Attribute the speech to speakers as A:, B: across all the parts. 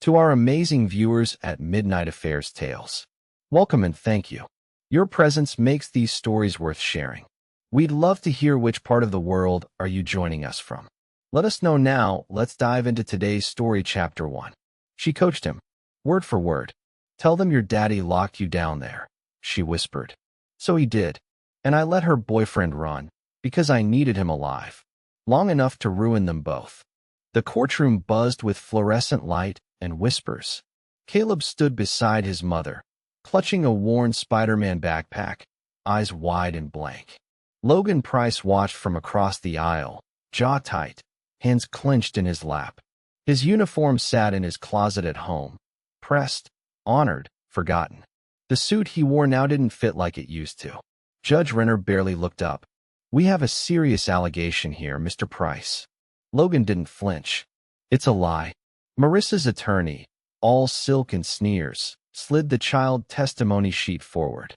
A: To our amazing viewers at Midnight Affairs Tales, welcome and thank you. Your presence makes these stories worth sharing. We'd love to hear which part of the world are you joining us from. Let us know now. Let's dive into today's story, Chapter 1. She coached him, word for word. "Tell them your daddy locked you down there," she whispered. So he did, and I let her boyfriend run, because I needed him alive. Long enough to ruin them both. The courtroom buzzed with fluorescent light and whispers. Caleb stood beside his mother, clutching a worn Spider-Man backpack, eyes wide and blank. Logan Price watched from across the aisle, jaw tight, hands clenched in his lap. His uniform sat in his closet at home, pressed, honored, forgotten. The suit he wore now didn't fit like it used to. Judge Renner barely looked up. "We have a serious allegation here, Mr. Price." Logan didn't flinch. "It's a lie." Marissa's attorney, all silk and sneers, slid the child testimony sheet forward.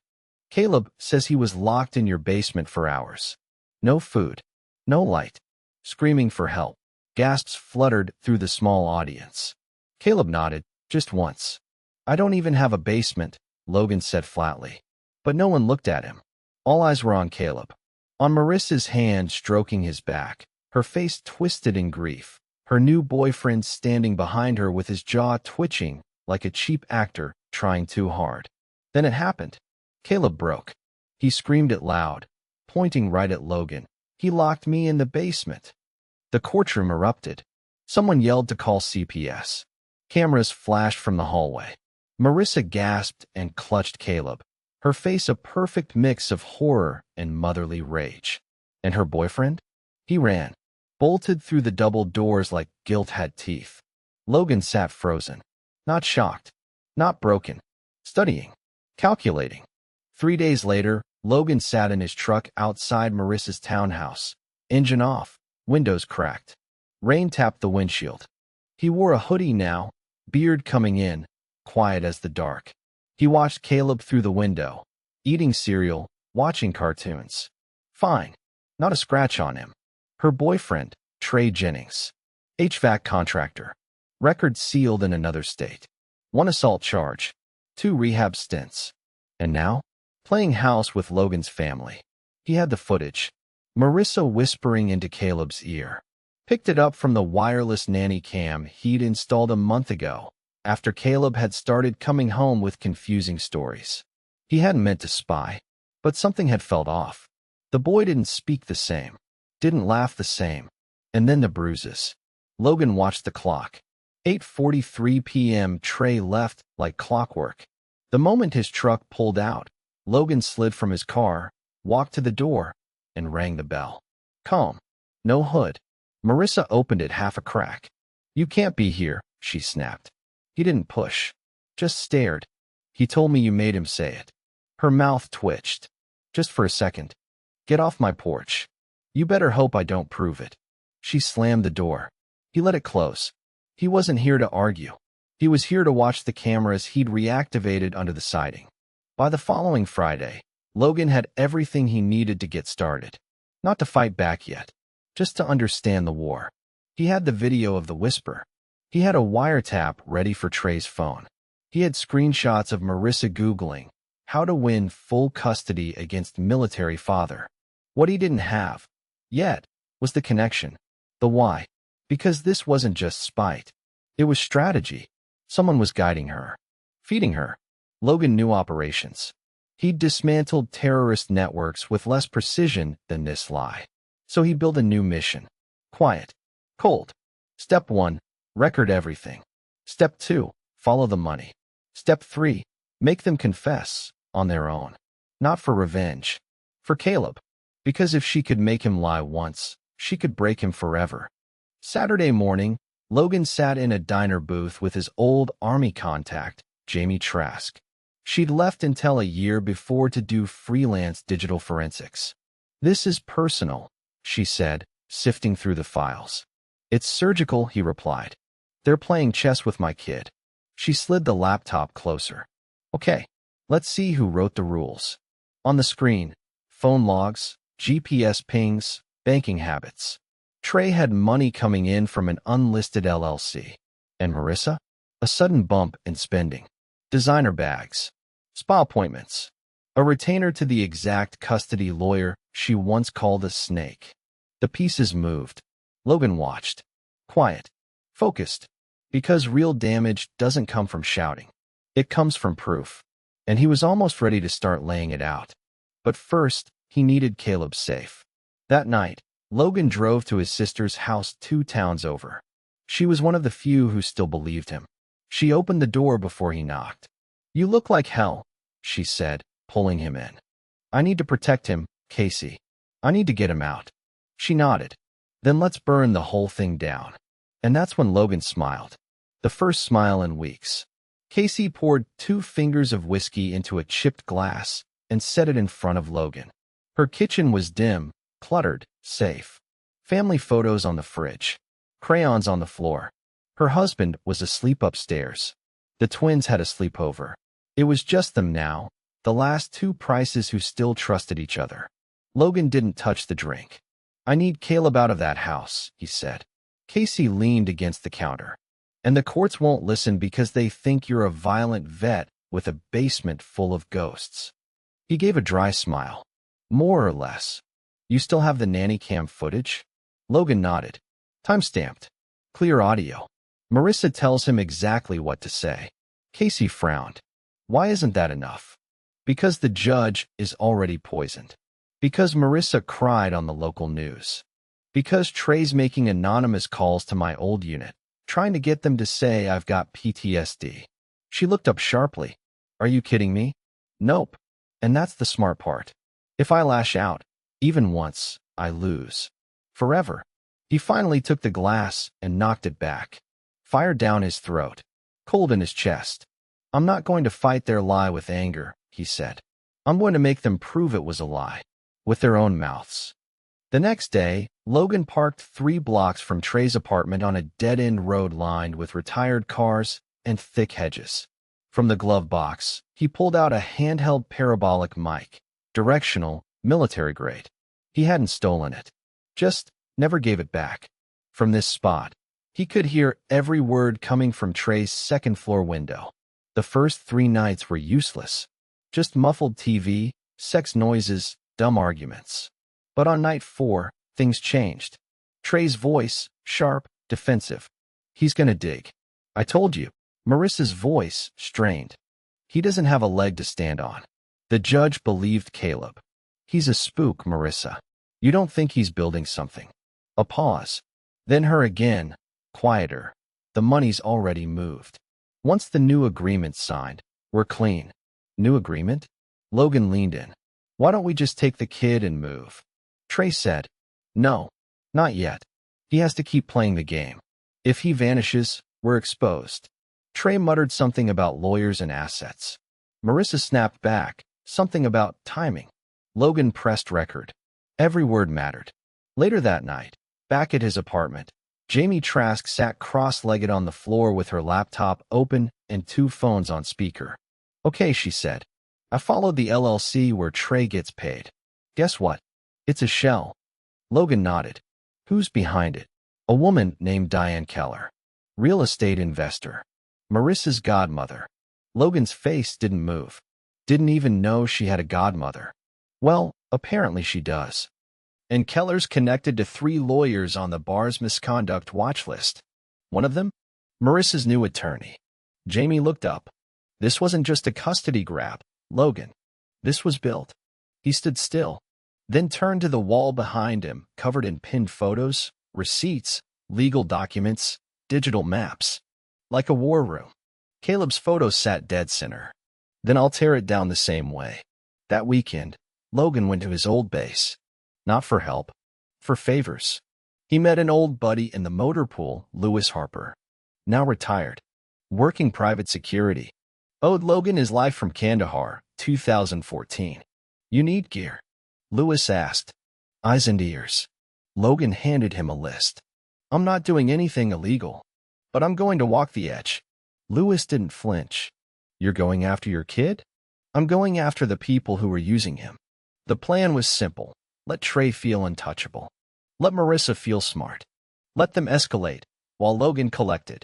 A: "Caleb says he was locked in your basement for hours. No food, no light. Screaming for help." Gasps fluttered through the small audience. Caleb nodded, "Just once." "I don't even have a basement," Logan said flatly. But no one looked at him. All eyes were on Caleb. On Marissa's hand stroking his back, her face twisted in grief. Her new boyfriend standing behind her with his jaw twitching like a cheap actor trying too hard. Then it happened. Caleb broke. He screamed it loud, pointing right at Logan. "He locked me in the basement." The courtroom erupted. Someone yelled to call CPS. Cameras flashed from the hallway. Marissa gasped and clutched Caleb, her face a perfect mix of horror and motherly rage. And her boyfriend? He ran, bolted through the double doors like guilt had teeth. Logan sat frozen, not shocked, not broken, studying, calculating. 3 days later, Logan sat in his truck outside Marissa's townhouse, engine off, windows cracked. Rain tapped the windshield. He wore a hoodie now, beard coming in, quiet as the dark. He watched Caleb through the window, eating cereal, watching cartoons. Fine, not a scratch on him. Her boyfriend, Trey Jennings, HVAC contractor, record sealed in another state. 1 assault charge, 2 rehab stints. And now, playing house with Logan's family. He had the footage. Marissa whispering into Caleb's ear. Picked it up from the wireless nanny cam he'd installed a month ago, after Caleb had started coming home with confusing stories. He hadn't meant to spy, but something had felt off. The boy didn't speak the same, didn't laugh the same. And then the bruises. Logan watched the clock. 8:43 p.m. Trey left like clockwork. The moment his truck pulled out, Logan slid from his car, walked to the door, and rang the bell. Calm. No hood. Marissa opened it half a crack. "You can't be here," she snapped. He didn't push, just stared. "He told me you made him say it." Her mouth twitched. "Just for a second. Get off my porch. You better hope I don't prove it." She slammed the door. He let it close. He wasn't here to argue. He was here to watch the cameras he'd reactivated under the siding. By the following Friday, Logan had everything he needed to get started. Not to fight back yet, just to understand the war. He had the video of the whisper. He had a wiretap ready for Trey's phone. He had screenshots of Marissa Googling how to win full custody against military father. What he didn't have yet was the connection, the why. Because this wasn't just spite. It was strategy. Someone was guiding her, feeding her. Logan knew operations. He'd dismantled terrorist networks with less precision than this lie. So he built a new mission. Quiet. Cold. Step 1, record everything. Step 2, follow the money. Step 3, make them confess, on their own. Not for revenge. For Caleb. Because if she could make him lie once, she could break him forever. Saturday morning, Logan sat in a diner booth with his old Army contact, Jamie Trask. She'd left Intel a year before to do freelance digital forensics. "This is personal," she said, sifting through the files. "It's surgical," he replied. "They're playing chess with my kid." She slid the laptop closer. "Okay, let's see who wrote the rules." On the screen, phone logs, GPS pings, banking habits. Trey had money coming in from an unlisted LLC. And Marissa? A sudden bump in spending. Designer bags. Spa appointments. A retainer to the exact custody lawyer she once called a snake. The pieces moved. Logan watched. Quiet. Focused. Because real damage doesn't come from shouting. It comes from proof. And he was almost ready to start laying it out. But first, he needed Caleb's safe. That night, Logan drove to his sister's house 2 towns over. She was one of the few who still believed him. She opened the door before he knocked. "You look like hell," she said, pulling him in. "I need to protect him, Casey. I need to get him out." She nodded. "Then let's burn the whole thing down." And that's when Logan smiled. The first smile in weeks. Casey poured 2 fingers of whiskey into a chipped glass and set it in front of Logan. Her kitchen was dim, cluttered, safe. Family photos on the fridge. Crayons on the floor. Her husband was asleep upstairs. The twins had a sleepover. It was just them now, the last 2 Prices who still trusted each other. Logan didn't touch the drink. "I need Caleb out of that house," he said. Casey leaned against the counter. "And the courts won't listen because they think you're a violent vet with a basement full of ghosts." He gave a dry smile. "More or less. You still have the nanny cam footage?" Logan nodded. "Time-stamped. Clear audio. Marissa tells him exactly what to say." Casey frowned. "Why isn't that enough?" "Because the judge is already poisoned. Because Marissa cried on the local news. Because Trey's making anonymous calls to my old unit, trying to get them to say I've got PTSD." She looked up sharply. "Are you kidding me?" "Nope. And that's the smart part. If I lash out, even once, I lose. Forever." He finally took the glass and knocked it back. Fire down his throat. Cold in his chest. "I'm not going to fight their lie with anger," he said. "I'm going to make them prove it was a lie. With their own mouths." The next day, Logan parked 3 blocks from Trey's apartment on a dead-end road lined with retired cars and thick hedges. From the glove box, he pulled out a handheld parabolic mic, directional, military-grade. He hadn't stolen it. Just never gave it back. From this spot, he could hear every word coming from Trey's second-floor window. The first 3 nights were useless. Just muffled TV, sex noises, dumb arguments. But on night 4, things changed. Trey's voice, sharp, defensive. "He's gonna dig. I told you." Marissa's voice, strained. "He doesn't have a leg to stand on." The judge believed Caleb. "He's a spook, Marissa. You don't think he's building something." A pause. Then her again, quieter. "The money's already moved. Once the new agreement's signed, we're clean." "New agreement?" Logan leaned in. "Why don't we just take the kid and move?" Trey said. "No, not yet. He has to keep playing the game. If he vanishes, we're exposed." Trey muttered something about lawyers and assets. Marissa snapped back, something about timing. Logan pressed record. Every word mattered. Later that night, back at his apartment, Jamie Trask sat cross-legged on the floor with her laptop open and 2 phones on speaker. "Okay," she said. "I followed the LLC where Trey gets paid. Guess what? It's a shell." Logan nodded. "Who's behind it?" "A woman named Diane Keller. Real estate investor. Marissa's godmother." Logan's face didn't move. Didn't even know she had a godmother. Well, apparently she does. And Keller's connected to 3 lawyers on the bar's misconduct watch list. One of them? Marissa's new attorney. Jamie looked up. This wasn't just a custody grab, Logan. This was built. He stood still, then turned to the wall behind him, covered in pinned photos, receipts, legal documents, digital maps. Like a war room. Caleb's photo sat dead center. "Then I'll tear it down the same way." That weekend, Logan went to his old base. Not for help, for favors. He met an old buddy in the motor pool, Lewis Harper. Now retired. Working private security. Owed Logan his life from Kandahar, 2014. "You need gear?" Lewis asked. Eyes and ears. Logan handed him a list. "I'm not doing anything illegal, but I'm going to walk the edge." Lewis didn't flinch. "You're going after your kid?" "I'm going after the people who were using him." The plan was simple. Let Trey feel untouchable. Let Marissa feel smart. Let them escalate, while Logan collected.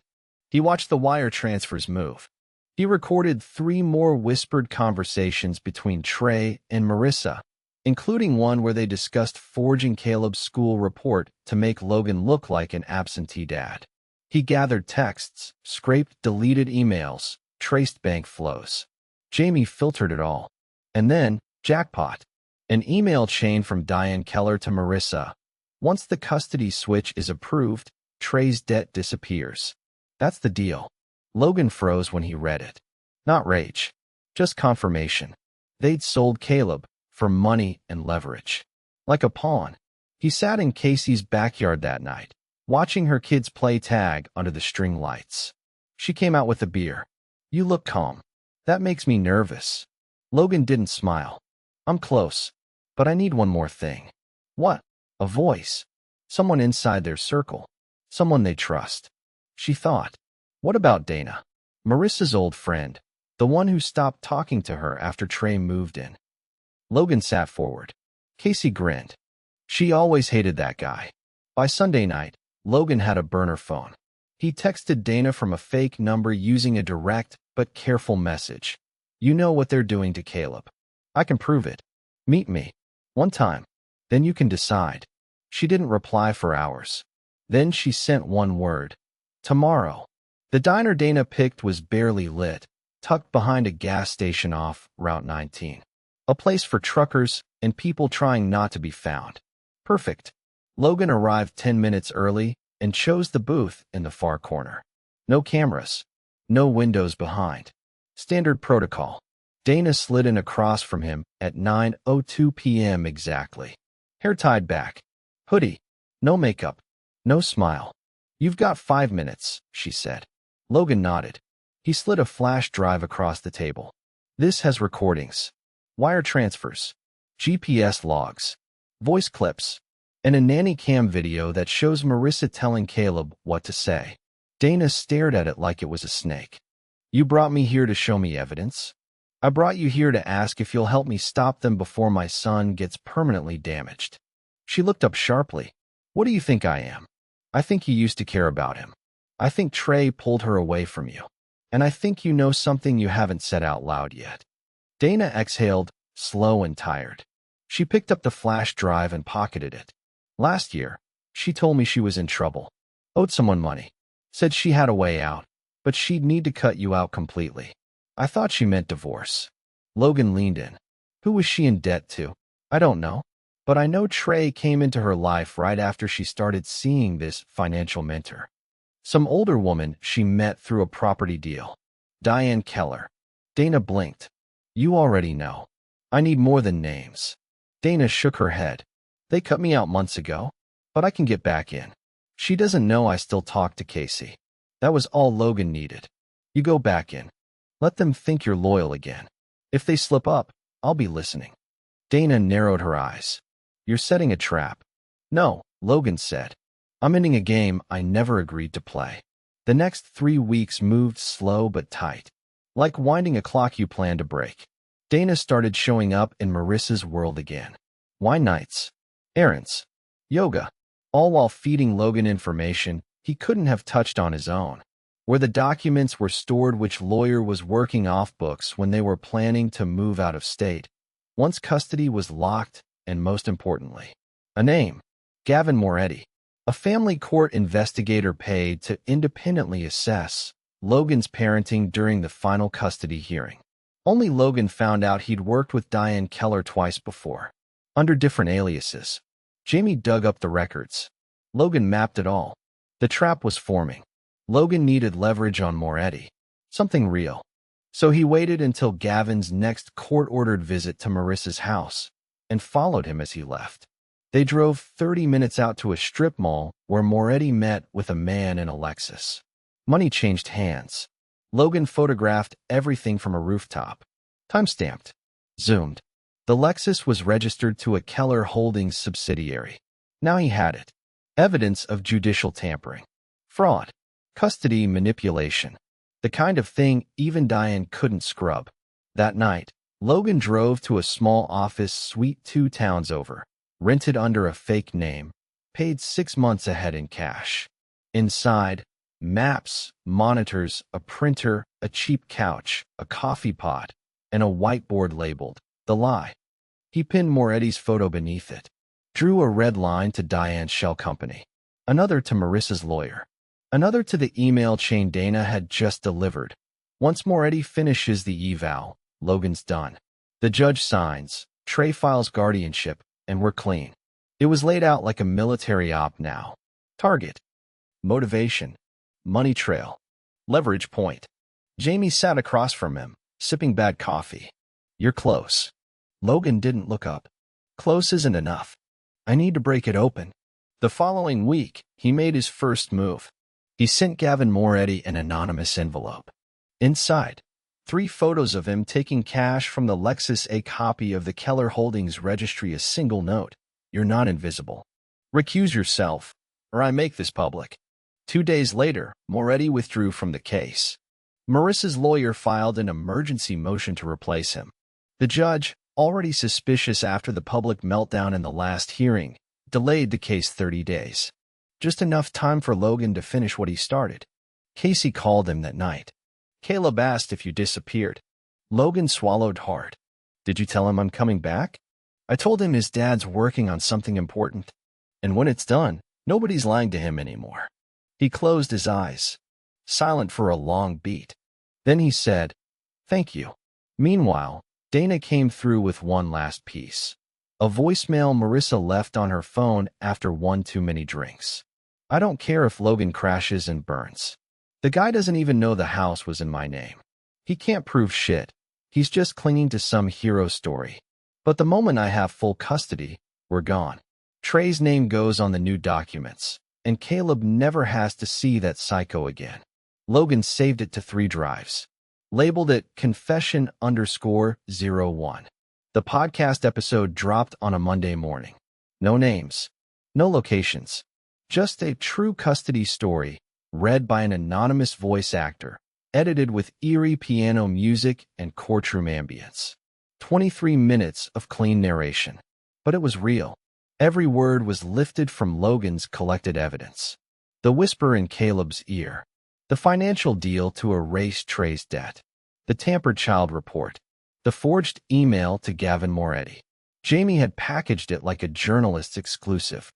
A: He watched the wire transfers move. He recorded 3 more whispered conversations between Trey and Marissa, including one where they discussed forging Caleb's school report to make Logan look like an absentee dad. He gathered texts, scraped deleted emails, traced bank flows. Jamie filtered it all. And then, jackpot. An email chain from Diane Keller to Marissa. Once the custody switch is approved, Trey's debt disappears. That's the deal. Logan froze when he read it. Not rage. Just confirmation. They'd sold Caleb for money and leverage. Like a pawn. He sat in Casey's backyard that night, watching her kids play tag under the string lights. She came out with a beer. You look calm. That makes me nervous. Logan didn't smile. I'm close, but I need one more thing. What? A voice. Someone inside their circle. Someone they trust. She thought. What about Dana? Marissa's old friend. The one who stopped talking to her after Trey moved in. Logan sat forward. Casey grinned. She always hated that guy. By Sunday night, Logan had a burner phone. He texted Dana from a fake number using a direct but careful message. You know what they're doing to Caleb. I can prove it. Meet me. One time. Then you can decide. She didn't reply for hours. Then she sent one word. Tomorrow. The diner Dana picked was barely lit, tucked behind a gas station off Route 19. A place for truckers and people trying not to be found. Perfect. Logan arrived 10 minutes early and chose the booth in the far corner. No cameras. No windows behind. Standard protocol. Dana slid in across from him at 9:02 p.m. exactly. Hair tied back. Hoodie. No makeup. No smile. You've got 5 minutes, she said. Logan nodded. He slid a flash drive across the table. This has recordings. Wire transfers. GPS logs. Voice clips. And a nanny cam video that shows Marissa telling Caleb what to say. Dana stared at it like it was a snake. You brought me here to show me evidence? I brought you here to ask if you'll help me stop them before my son gets permanently damaged. She looked up sharply. What do you think I am? I think you used to care about him. I think Trey pulled her away from you. And I think you know something you haven't said out loud yet. Dana exhaled, slow and tired. She picked up the flash drive and pocketed it. Last year, she told me she was in trouble. Owed someone money. Said she had a way out, but she'd need to cut you out completely. I thought she meant divorce. Logan leaned in. Who was she in debt to? I don't know. But I know Trey came into her life right after she started seeing this financial mentor. Some older woman she met through a property deal. Diane Keller. Dana blinked. You already know. I need more than names. Dana shook her head. They cut me out months ago, but I can get back in. She doesn't know I still talk to Casey. That was all Logan needed. You go back in. Let them think you're loyal again. If they slip up, I'll be listening. Dana narrowed her eyes. You're setting a trap. No, Logan said. I'm ending a game I never agreed to play. The next 3 weeks moved slow but tight. Like winding a clock you plan to break. Dana started showing up in Marissa's world again. Wine nights. Errands. Yoga. All while feeding Logan information he couldn't have touched on his own. Where the documents were stored, which lawyer was working off books when they were planning to move out of state. Once custody was locked, and most importantly, a name. Gavin Moretti. A family court investigator paid to independently assess Logan's parenting during the final custody hearing. Only Logan found out he'd worked with Diane Keller twice before, under different aliases. Jamie dug up the records. Logan mapped it all. The trap was forming. Logan needed leverage on Moretti. Something real. So he waited until Gavin's next court-ordered visit to Marissa's house and followed him as he left. They drove 30 minutes out to a strip mall where Moretti met with a man in a Lexus. Money changed hands. Logan photographed everything from a rooftop. Time-stamped. Zoomed. The Lexus was registered to a Keller Holdings subsidiary. Now he had it. Evidence of judicial tampering. Fraud. Custody manipulation. The kind of thing even Diane couldn't scrub. That night, Logan drove to a small office suite 2 towns over, rented under a fake name, paid 6 months ahead in cash. Inside, Maps, monitors, a printer, a cheap couch, a coffee pot, and a whiteboard labeled The Lie. He pinned Moretti's photo beneath it, drew a red line to Diane's shell company, another to Marissa's lawyer, another to the email chain Dana had just delivered. Once Moretti finishes the eval, Logan's done. The judge signs, Trey files guardianship, and we're clean. It was laid out like a military op now. Target. Motivation. Money trail. Leverage point. Jamie sat across from him, sipping bad coffee. You're close. Logan didn't look up. Close isn't enough. I need to break it open. The following week, he made his first move. He sent Gavin Moretti an anonymous envelope. Inside, 3 photos of him taking cash from the Lexus, a copy of the Keller Holdings registry, a single note. You're not invisible. Recuse yourself, or I make this public. 2 days later, Moretti withdrew from the case. Marissa's lawyer filed an emergency motion to replace him. The judge, already suspicious after the public meltdown in the last hearing, delayed the case 30 days. Just enough time for Logan to finish what he started. Casey called him that night. Caleb asked if you disappeared. Logan swallowed hard. Did you tell him I'm coming back? I told him his dad's working on something important. And when it's done, nobody's lying to him anymore. He closed his eyes, silent for a long beat. Then he said, thank you. Meanwhile, Dana came through with one last piece. A voicemail Marissa left on her phone after one too many drinks. I don't care if Logan crashes and burns. The guy doesn't even know the house was in my name. He can't prove shit. He's just clinging to some hero story. But the moment I have full custody, we're gone. Trey's name goes on the new documents, and Caleb never has to see that psycho again. Logan saved it to 3 drives. Labeled it Confession_01. The podcast episode dropped on a Monday morning. No names, no locations, just a true custody story, read by an anonymous voice actor, edited with eerie piano music and courtroom ambience. 23 minutes of clean narration. But it was real. Every word was lifted from Logan's collected evidence. The whisper in Caleb's ear. The financial deal to erase Trey's debt. The tampered child report. The forged email to Gavin Moretti. Jamie had packaged it like a journalist's exclusive.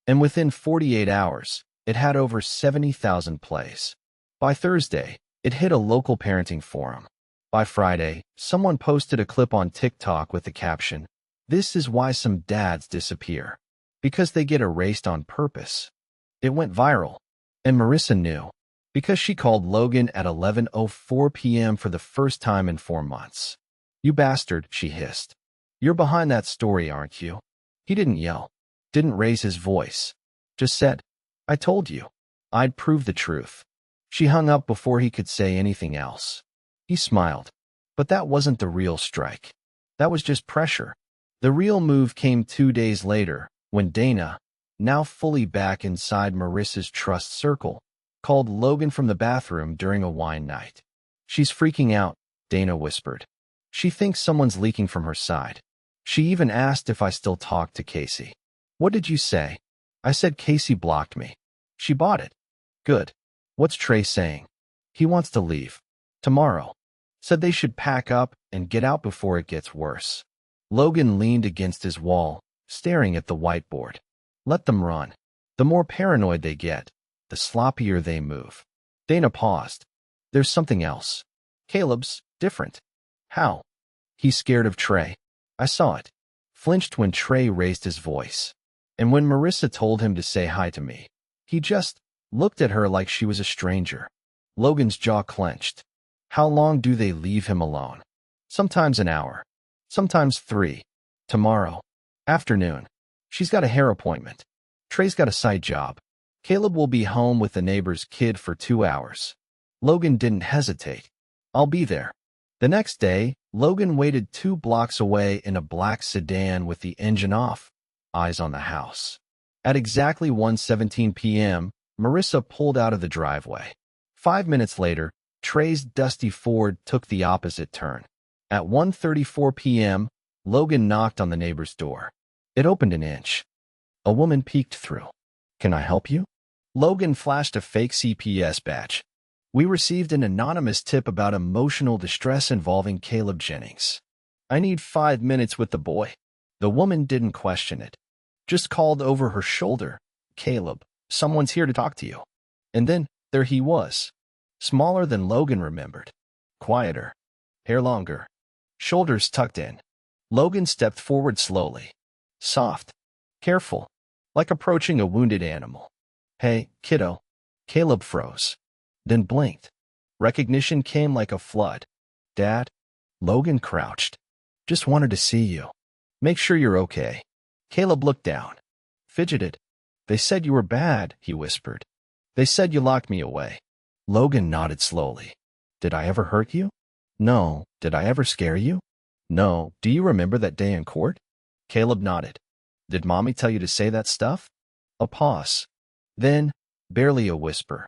A: And within 48 hours, it had over 70,000 plays. By Thursday, it hit a local parenting forum. By Friday, someone posted a clip on TikTok with the caption, "This is why some dads disappear. Because they get erased on purpose." It went viral. And Marissa knew. Because she called Logan at 11:04 p.m. for the first time in 4 months. "You bastard," she hissed. "You're behind that story, aren't you?" He didn't yell. Didn't raise his voice. Just said, "I told you. I'd prove the truth." She hung up before he could say anything else. He smiled. But that wasn't the real strike. That was just pressure. The real move came 2 days later, when Dana, now fully back inside Marissa's trust circle, called Logan from the bathroom during a wine night. "She's freaking out," Dana whispered. "She thinks someone's leaking from her side. She even asked if I still talked to Casey." "What did you say?" "I said Casey blocked me." "She bought it." "Good. What's Trey saying?" "He wants to leave. Tomorrow." "Said they should pack up and get out before it gets worse." Logan leaned against his wall, staring at the whiteboard. "Let them run. The more paranoid they get, the sloppier they move." Dana paused. "There's something else. Caleb's different." "How?" "He's scared of Trey. I saw it. Flinched when Trey raised his voice. And when Marissa told him to say hi to me, he just looked at her like she was a stranger." Logan's jaw clenched. "How long do they leave him alone?" "Sometimes an hour. Sometimes 3. Tomorrow. Afternoon. She's got a hair appointment. Trey's got a side job. Caleb will be home with the neighbor's kid for 2 hours." Logan didn't hesitate. "I'll be there." The next day, Logan waited 2 blocks away in a black sedan with the engine off, eyes on the house. At exactly 1:17 p.m., Marissa pulled out of the driveway. 5 minutes later, Trey's dusty Ford took the opposite turn. At 1:34 p.m., Logan knocked on the neighbor's door. It opened an inch. A woman peeked through. "Can I help you?" Logan flashed a fake CPS badge. We received an anonymous tip about emotional distress involving Caleb Jennings. I need 5 minutes with the boy. The woman didn't question it. Just called over her shoulder. Caleb, someone's here to talk to you. And then, there he was. Smaller than Logan remembered. Quieter. Hair longer. Shoulders tucked in. Logan stepped forward slowly. Soft. Careful. Like approaching a wounded animal. Hey, kiddo. Caleb froze. Then blinked. Recognition came like a flood. Dad? Logan crouched. Just wanted to see you. Make sure you're okay. Caleb looked down. Fidgeted. They said you were bad, he whispered. They said you locked me away. Logan nodded slowly. Did I ever hurt you? No. Did I ever scare you? No. Do you remember that day in court? Caleb nodded. Did Mommy tell you to say that stuff? A pause. Then, barely a whisper.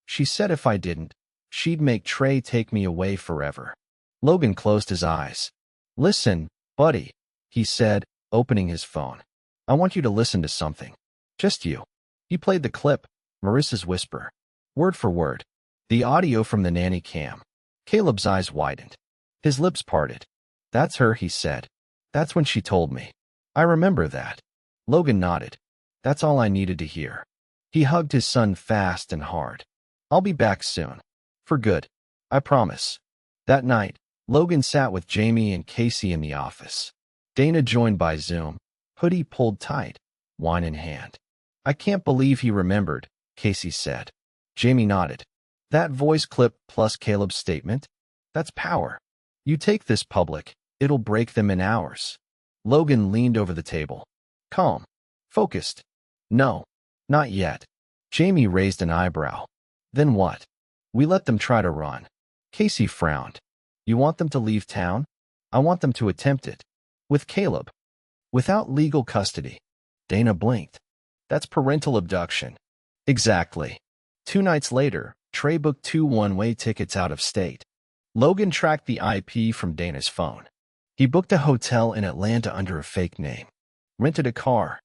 A: She said if I didn't, she'd make Trey take me away forever. Logan closed his eyes. Listen, buddy, he said, opening his phone. I want you to listen to something. Just you. He played the clip, Marissa's whisper. Word for word. The audio from the nanny cam. Caleb's eyes widened. His lips parted. That's her, he said. That's when she told me. I remember that. Logan nodded. That's all I needed to hear. He hugged his son fast and hard. I'll be back soon. For good. I promise. That night, Logan sat with Jamie and Casey in the office. Dana joined by Zoom, hoodie pulled tight, wine in hand. I can't believe he remembered, Casey said. Jamie nodded. That voice clip plus Caleb's statement? That's power. You take this public, it'll break them in hours. Logan leaned over the table. Calm. Focused. No. Not yet. Jamie raised an eyebrow. Then what? We let them try to run. Casey frowned. You want them to leave town? I want them to attempt it. With Caleb. Without legal custody. Dana blinked. That's parental abduction. Exactly. 2 nights later, Trey booked 2 one-way tickets out of state. Logan tracked the IP from Dana's phone. He booked a hotel in Atlanta under a fake name. Rented a car.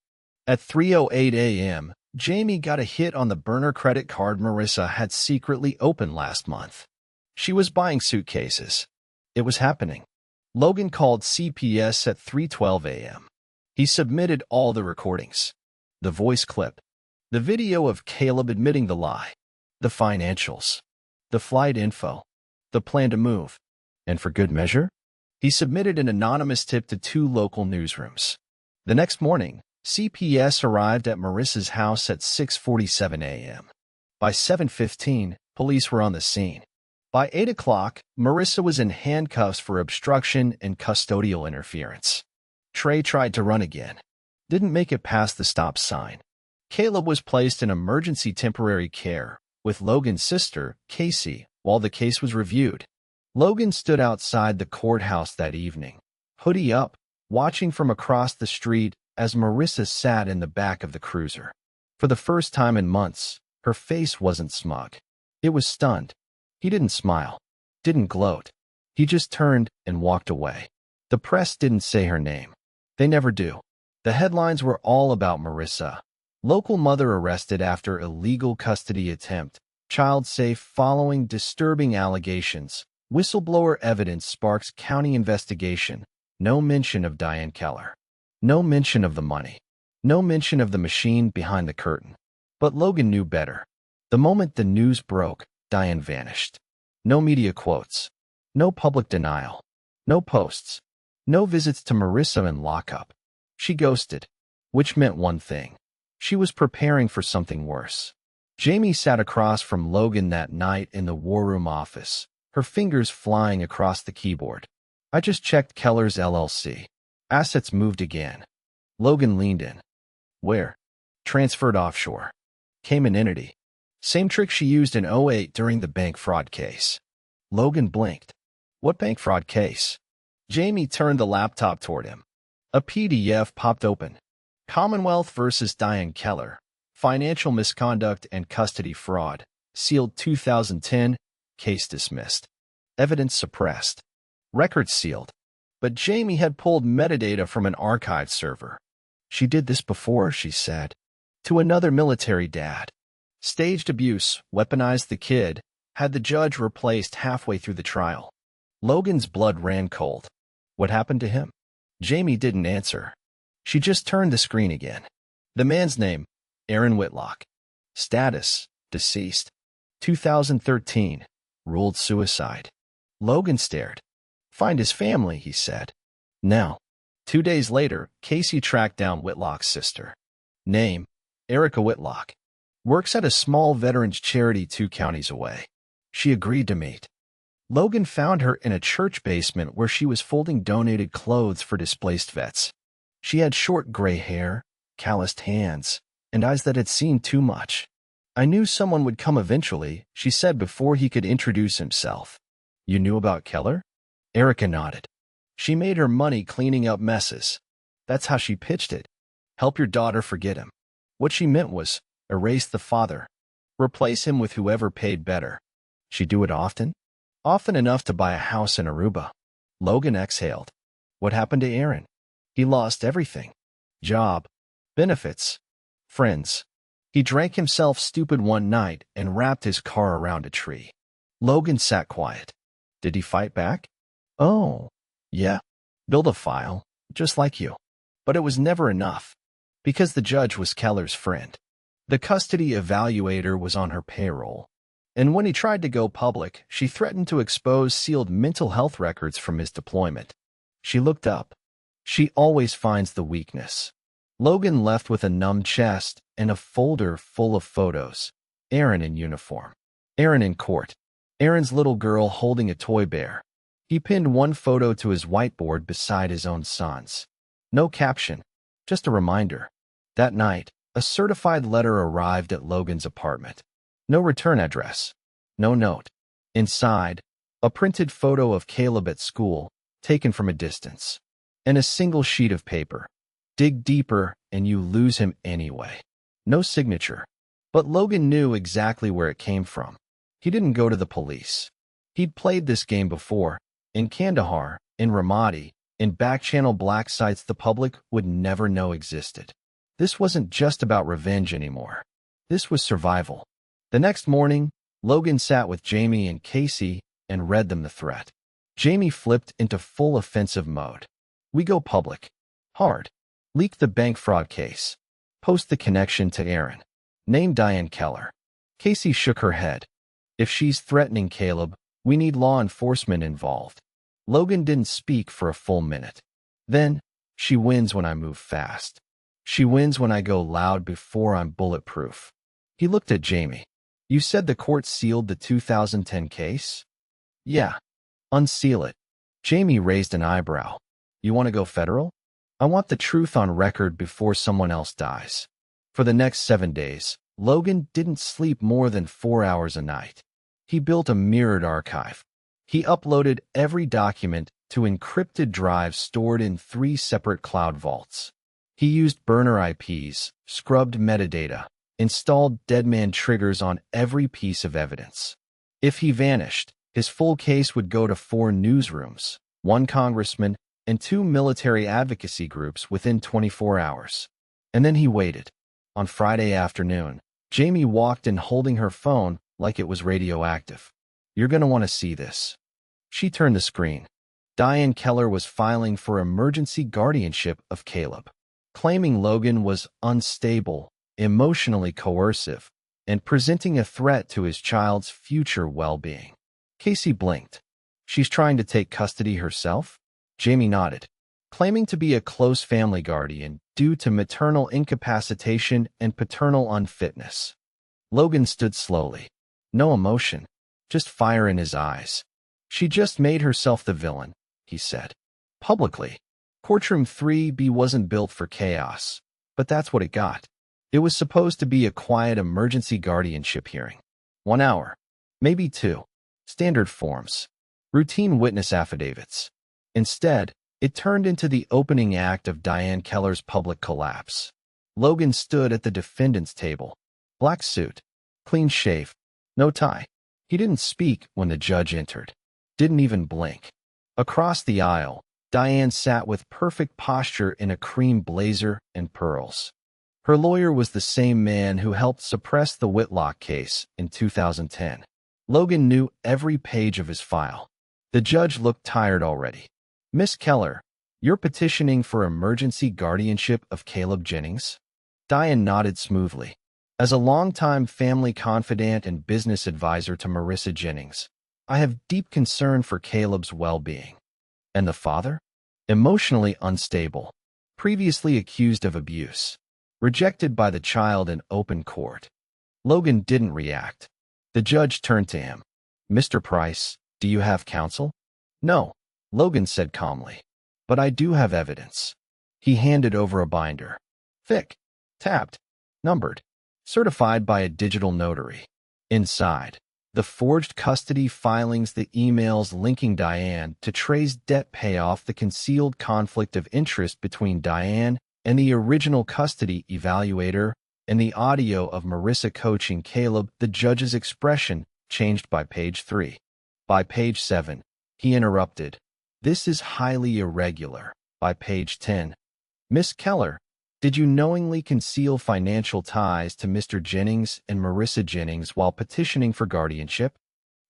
A: At 3:08 a.m., Jamie got a hit on the burner credit card Marissa had secretly opened last month. She was buying suitcases. It was happening. Logan called CPS at 3:12 a.m. He submitted all the recordings. The voice clip. The video of Caleb admitting the lie. The financials. The flight info. The plan to move. And for good measure, he submitted an anonymous tip to 2 local newsrooms. The next morning, CPS arrived at Marissa's house at 6:47 a.m. By 7:15, police were on the scene. By 8 o'clock, Marissa was in handcuffs for obstruction and custodial interference. Trey tried to run again. Didn't make it past the stop sign. Caleb was placed in emergency temporary care with Logan's sister, Casey, while the case was reviewed. Logan stood outside the courthouse that evening, hoodie up, watching from across the street as Marissa sat in the back of the cruiser. For the first time in months, her face wasn't smug. It was stunned. He didn't smile, didn't gloat. He just turned and walked away. The press didn't say her name. They never do. The headlines were all about Marissa. Local mother arrested after illegal custody attempt. Child safe following disturbing allegations. Whistleblower evidence sparks county investigation. No mention of Diane Keller. No mention of the money. No mention of the machine behind the curtain. But Logan knew better. The moment the news broke, Diane vanished. No media quotes. No public denial. No posts. No visits to Marissa in lockup. She ghosted, which meant one thing. She was preparing for something worse. Jamie sat across from Logan that night in the war room office, her fingers flying across the keyboard. I just checked Keller's LLC. Assets moved again. Logan leaned in. Where? Transferred offshore. Cayman entity. Same trick she used in '08 during the bank fraud case. Logan blinked. What bank fraud case? Jamie turned the laptop toward him. A PDF popped open. Commonwealth versus Diane Keller. Financial misconduct and custody fraud. Sealed 2010. Case dismissed. Evidence suppressed. Records sealed. But Jamie had pulled metadata from an archive server. She did this before, she said. To another military dad. Staged abuse, weaponized the kid, had the judge replaced halfway through the trial. Logan's blood ran cold. What happened to him? Jamie didn't answer. She just turned the screen again. The man's name, Aaron Whitlock. Status, deceased. 2013, ruled suicide. Logan stared. Find his family, he said. Now. 2 days later, Casey tracked down Whitlock's sister. Name, Erica Whitlock. Works at a small veterans charity 2 counties away. She agreed to meet. Logan found her in a church basement where she was folding donated clothes for displaced vets. She had short gray hair, calloused hands, and eyes that had seen too much. I knew someone would come eventually, she said before he could introduce himself. You knew about Keller? Erica nodded. She made her money cleaning up messes. That's how she pitched it. Help your daughter forget him. What she meant was, erase the father. Replace him with whoever paid better. She'd do it often? Often enough to buy a house in Aruba. Logan exhaled. What happened to Aaron? He lost everything. Job, benefits, friends. He drank himself stupid one night and wrapped his car around a tree. Logan sat quiet. Did he fight back? Oh, yeah. Build a file, just like you. But it was never enough. Because the judge was Keller's friend. The custody evaluator was on her payroll. And when he tried to go public, she threatened to expose sealed mental health records from his deployment. She looked up. She always finds the weakness. Logan left with a numb chest and a folder full of photos. Aaron in uniform. Aaron in court. Aaron's little girl holding a toy bear. He pinned one photo to his whiteboard beside his own son's. No caption, just a reminder. That night, a certified letter arrived at Logan's apartment. No return address. No note. Inside, a printed photo of Caleb at school, taken from a distance. And a single sheet of paper. Dig deeper and you lose him anyway. No signature. But Logan knew exactly where it came from. He didn't go to the police. He'd played this game before, in Kandahar, in Ramadi, in back-channel black sites the public would never know existed. This wasn't just about revenge anymore. This was survival. The next morning, Logan sat with Jamie and Casey and read them the threat. Jamie flipped into full offensive mode. We go public. Hard. Leak the bank fraud case. Post the connection to Aaron. Name Diane Keller. Casey shook her head. If she's threatening Caleb, we need law enforcement involved. Logan didn't speak for a full minute. Then, she wins when I move fast. She wins when I go loud before I'm bulletproof. He looked at Jamie. You said the court sealed the 2010 case? Yeah. Unseal it. Jamie raised an eyebrow. You want to go federal? I want the truth on record before someone else dies. For the next 7 days, Logan didn't sleep more than 4 hours a night. He built a mirrored archive. He uploaded every document to encrypted drives stored in 3 separate cloud vaults. He used burner IPs, scrubbed metadata, installed deadman triggers on every piece of evidence. If he vanished, his full case would go to 4 newsrooms, 1 congressman, and 2 military advocacy groups within 24 hours. And then he waited. On Friday afternoon, Jamie walked in holding her phone like it was radioactive. You're going to want to see this. She turned the screen. Diane Keller was filing for emergency guardianship of Caleb, claiming Logan was unstable, emotionally coercive, and presenting a threat to his child's future well-being. Casey blinked. She's trying to take custody herself? Jamie nodded, claiming to be a close family guardian due to maternal incapacitation and paternal unfitness. Logan stood slowly. No emotion, just fire in his eyes. She just made herself the villain, he said. Publicly. Courtroom 3B wasn't built for chaos, but that's what it got. It was supposed to be a quiet emergency guardianship hearing. 1 hour. Maybe 2. Standard forms. Routine witness affidavits. Instead, it turned into the opening act of Diane Keller's public collapse. Logan stood at the defendant's table. Black suit. Clean shave. No tie. He didn't speak when the judge entered. Didn't even blink. Across the aisle, Diane sat with perfect posture in a cream blazer and pearls. Her lawyer was the same man who helped suppress the Whitlock case in 2010. Logan knew every page of his file. The judge looked tired already. "Miss Keller, you're petitioning for emergency guardianship of Caleb Jennings?" Diane nodded smoothly. "As a longtime family confidant and business advisor to Marissa Jennings, I have deep concern for Caleb's well-being." "And the father?" "Emotionally unstable, previously accused of abuse, rejected by the child in open court." Logan didn't react. The judge turned to him. "Mr. Price, do you have counsel?" "No," Logan said calmly. "But I do have evidence." He handed over a binder. Thick, tapped, numbered, certified by a digital notary. Inside, the forged custody filings, the emails linking Diane to Trey's debt payoff, the concealed conflict of interest between Diane and the original custody evaluator, and the audio of Marissa coaching Caleb. The judge's expression changed by page 3. By page 7, he interrupted. "This is highly irregular." By page 10, "Miss Keller, did you knowingly conceal financial ties to Mr. Jennings and Marissa Jennings while petitioning for guardianship?"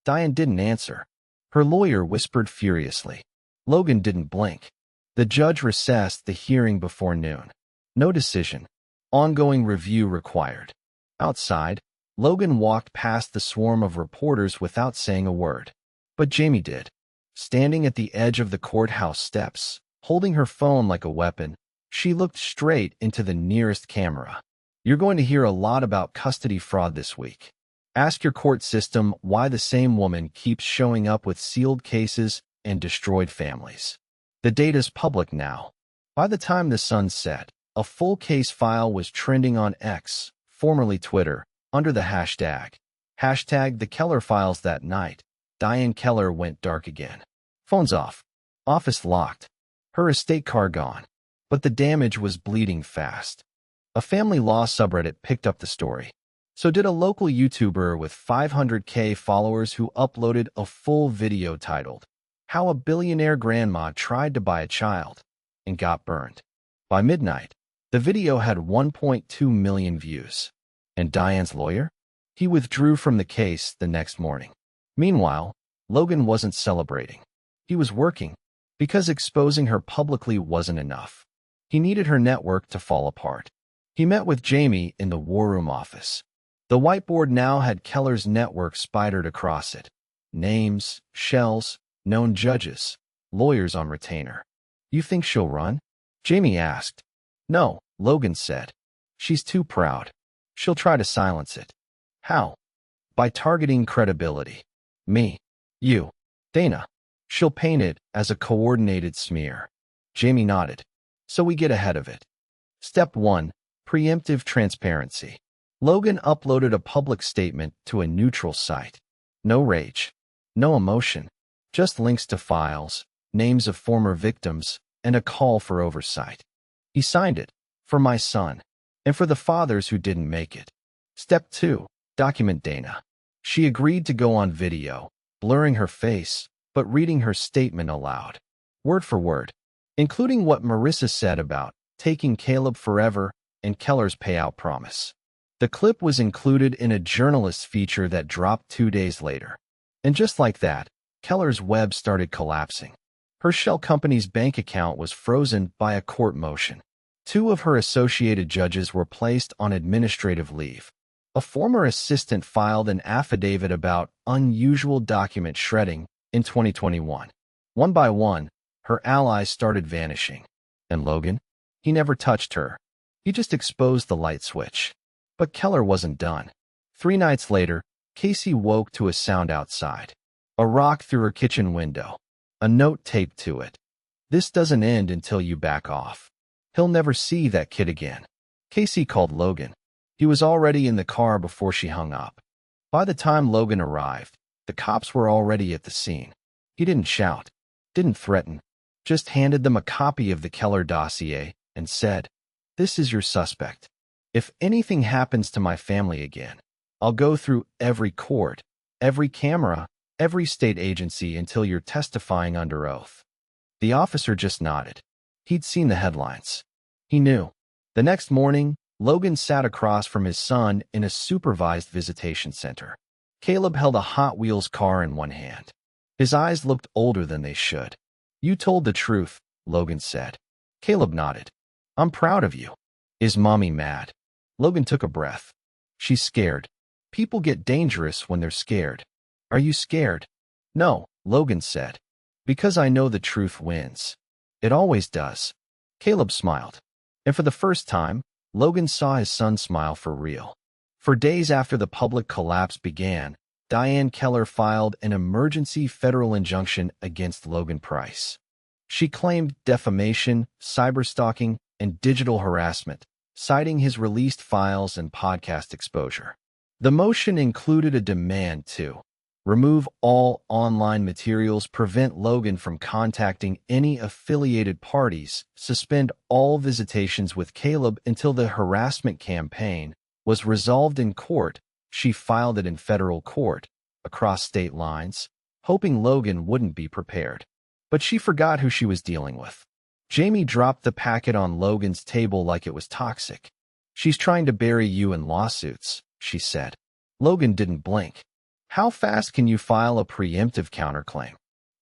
A: Diane didn't answer. Her lawyer whispered furiously. Logan didn't blink. The judge recessed the hearing before noon. No decision. Ongoing review required. Outside, Logan walked past the swarm of reporters without saying a word. But Jamie did. Standing at the edge of the courthouse steps, holding her phone like a weapon, she looked straight into the nearest camera. "You're going to hear a lot about custody fraud this week. Ask your court system why the same woman keeps showing up with sealed cases and destroyed families. The data's public now." By the time the sun set, a full case file was trending on X, formerly Twitter, under the hashtag the Keller Files. That night, Diane Keller went dark again. Phones off. Office locked. Her estate car gone. But the damage was bleeding fast. A family law subreddit picked up the story. So did a local YouTuber with 500K followers who uploaded a full video titled, "How a Billionaire Grandma Tried to Buy a Child and Got Burned." By midnight, the video had 1.2 million views. And Diane's lawyer? He withdrew from the case the next morning. Meanwhile, Logan wasn't celebrating. He was working, because exposing her publicly wasn't enough. He needed her network to fall apart. He met with Jamie in the war room office. The whiteboard now had Keller's network spidered across it. Names, shells, known judges, lawyers on retainer. "You think she'll run?" Jamie asked. "No," Logan said. "She's too proud. She'll try to silence it." "How?" "By targeting credibility. Me. You. Dana. She'll paint it as a coordinated smear." Jamie nodded. "So we get ahead of it. Step 1. Preemptive transparency." Logan uploaded a public statement to a neutral site. No rage. No emotion. Just links to files, names of former victims, and a call for oversight. He signed it. "For my son. And for the fathers who didn't make it." Step 2. Document Dana. She agreed to go on video, blurring her face, but reading her statement aloud. Word for word. Including what Marissa said about taking Caleb forever and Keller's payout promise. The clip was included in a journalist's feature that dropped 2 days later. And just like that, Keller's web started collapsing. Her shell company's bank account was frozen by a court motion. 2 of her associated judges were placed on administrative leave. A former assistant filed an affidavit about unusual document shredding in 2021. One by one, her allies started vanishing. And Logan? He never touched her. He just exposed the light switch. But Keller wasn't done. 3 nights later, Casey woke to a sound outside. A rock through her kitchen window. A note taped to it. "This doesn't end until you back off. He'll never see that kid again." Casey called Logan. He was already in the car before she hung up. By the time Logan arrived, the cops were already at the scene. He didn't shout, didn't threaten, just handed them a copy of the Keller dossier and said, "This is your suspect. If anything happens to my family again, I'll go through every court, every camera, every state agency until you're testifying under oath." The officer just nodded. He'd seen the headlines. He knew. The next morning, Logan sat across from his son in a supervised visitation center. Caleb held a Hot Wheels car in one hand. His eyes looked older than they should. "You told the truth," Logan said. Caleb nodded. "I'm proud of you." "Is Mommy mad?" Logan took a breath. "She's scared. People get dangerous when they're scared." "Are you scared?" "No," Logan said. "Because I know the truth wins. It always does." Caleb smiled. And for the first time, Logan saw his son smile for real. For days after the public collapse began, Diane Keller filed an emergency federal injunction against Logan Price. She claimed defamation, cyberstalking, and digital harassment, citing his released files and podcast exposure. The motion included a demand to remove all online materials, prevent Logan from contacting any affiliated parties, suspend all visitations with Caleb until the harassment campaign was resolved in court. She filed it in federal court, across state lines, hoping Logan wouldn't be prepared. But she forgot who she was dealing with. Jamie dropped the packet on Logan's table like it was toxic. "She's trying to bury you in lawsuits," she said. Logan didn't blink. "How fast can you file a preemptive counterclaim?"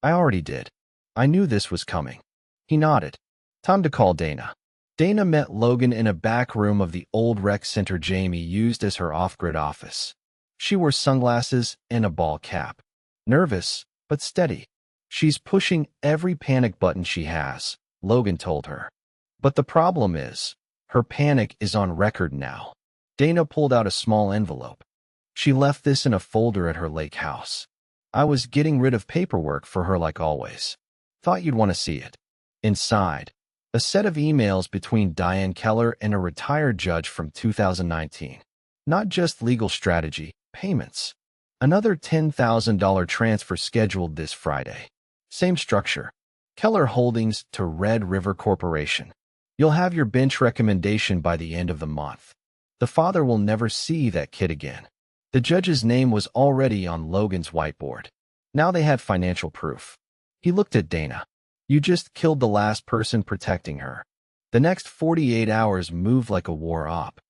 A: "I already did. I knew this was coming." He nodded. "Time to call Dana." Dana met Logan in a back room of the old rec center Jamie used as her off-grid office. She wore sunglasses and a ball cap. Nervous, but steady. "She's pushing every panic button she has," Logan told her. "But the problem is, her panic is on record now." Dana pulled out a small envelope. "She left this in a folder at her lake house. I was getting rid of paperwork for her like always. Thought you'd want to see it." Inside, a set of emails between Diane Keller and a retired judge from 2019. Not just legal strategy, payments. Another $10,000 transfer scheduled this Friday. Same structure. Keller Holdings to Red River Corporation. "You'll have your bench recommendation by the end of the month. The father will never see that kid again." The judge's name was already on Logan's whiteboard. Now they had financial proof. He looked at Dana. "You just killed the last person protecting her." The next 48 hours moved like a war op.